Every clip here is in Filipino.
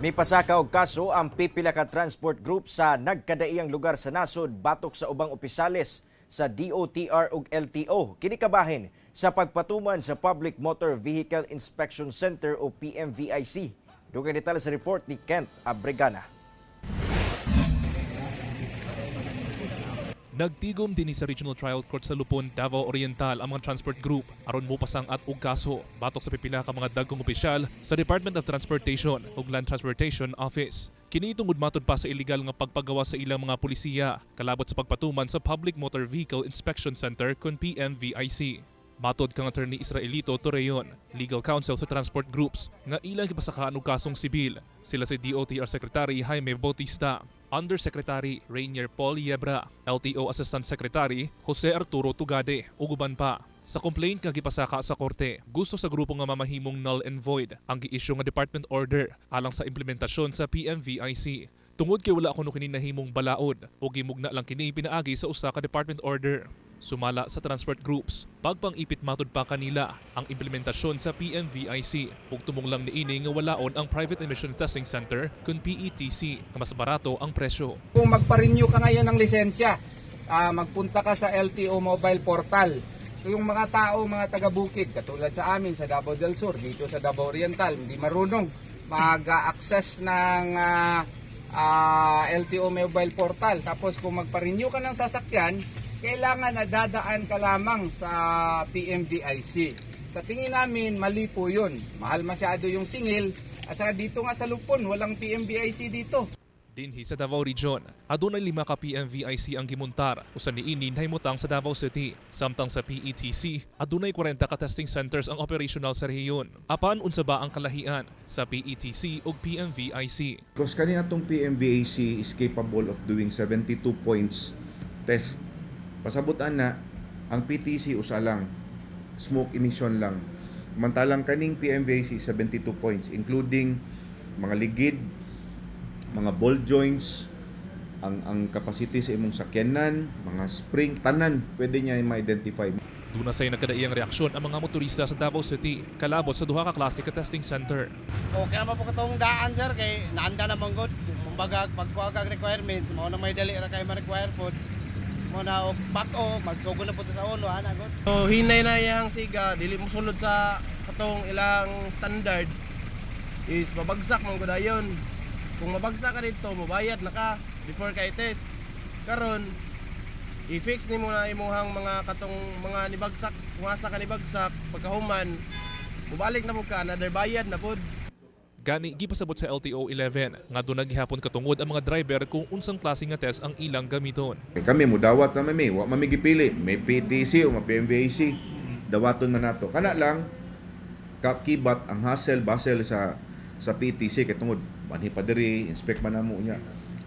Mipasaka og kaso ang pipila ka transport group sa nagkadaiyang lugar sa nasod batok sa ubang opisyales sa DOTR ug LTO. Kini kabahin sa pagpatuman sa Public Motor Vehicle Inspection Center o PMVIC. Dugang detalye sa report ni Kent Abregana. Nagtigom din sa Regional Trial Court sa Lupon, Davao Oriental ang mga transport group aron mopasang at og kaso batok sa pipila ka mga dagkong opisyal sa Department of Transportation ug Land Transportation Office. Kini tungod matod pa sa illegal nga pagpagawa sa ilang mga pulisiya kalabot sa pagpatuman sa Public Motor Vehicle Inspection Center kun PMVIC. Matod kang attorney Israelito Torreon, legal counsel sa transport groups, nga ilang gipasakaan og kasong sibil. Sila si DOTR Secretary Jaime Bautista, Undersecretary Rainier Paul Yebra, LTO Assistant Secretary Jose Arturo Tugade ug uban pa. Sa complaint nga gipasaka sa korte, gusto sa grupo nga mamahimong null and void ang gi-issue nga department order alang sa implementasyon sa PMVIC. Tungod kay wala kuno kini nahimong balaod o gimugna lang kini pinaagi sa usa ka department order. Sumala sa transport groups, pagpang-ipit matod pa kanila ang implementasyon sa PMVIC ug tumong lang niini nga walaon ang Private Emission Testing Center kun PETC nga mas barato ang presyo. Kung magpa-renew ka ngayon ng lisensya, magpunta ka sa LTO mobile portal. Yung mga tao, mga taga-bukid, katulad sa amin sa Davao del Sur, dito sa Davao Oriental, hindi marunong mag-access ng LTO mobile portal. Tapos kung magpa-renew ka ng sasakyan, kailangan na dadaan ka lamang sa PMVIC. Sa tingin namin, mali po yun. Mahal masyado yung singil. At saka dito nga sa Lupon, walang PMVIC dito. Dinhi sa Davao Region, adunay 5 ka PMVIC ang gimuntar usan niini nahimutang sa Davao City. Samtang sa PETC, adunay 40 ka testing centers ang operational sa rehiyon. Apan unsa ba ang kalahian sa PETC ug PMVIC? Because kanina itong PMVAC is capable of doing 72 points test. Pasabutan na, ang PTC usa lang, smoke emission lang. Samantalang kaning PMVAC 72 points, including mga ligid, mga ball joints, ang capacity sa imong sakyanan, mga spring, tanan, pwede niya ma-identify. Duna say nagkadaiyang reaksyon ang mga motorista sa Davao City kalabot sa duha ka klase ka testing center. Okay naman po katong daan sir kay naanda na manggod. Kumbaga pagkuha kag requirements mao na may dali ra kay ma-require pod. Mo na og back-o magsugo na po sa ulo ana god. So hinay na iyang siga dili mo sulod sa katong ilang standard is mabagsak man gud ayon. Kung mabagsak ka dito, mabayad na ka before ka i-test. Karon i-fix nimo na imuhang mga katong mga nibagsak, kung asa ka nibagsak pagkahuman mubalik na mo ka another bayad na pod. Gani gipasabot sa LTO 11 nga doon naghihapon katungod ang mga driver kung unsang klase nga test ang ilang gamiton. Kami mo dawat na may wa mamigipili, may PTC o may PMVAC, dawaton man nato. Kana lang kakibat ang hassle basel sa PTC kay tungod manhi pa diri, inspect man namo nya.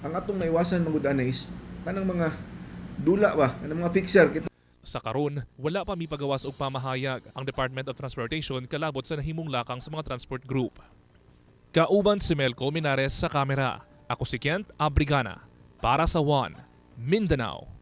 Ang atong maiwasan magud-ana is kanang mga dula ba, kanang mga fixer. Sa karon, wala pa mipagawas og pamahayag ang Department of Transportation kalabot sa nahimong lakang sa mga transport group. Kauban si Mel Colmenares sa kamera. Ako si Kent Abrigana para sa One Mindanao.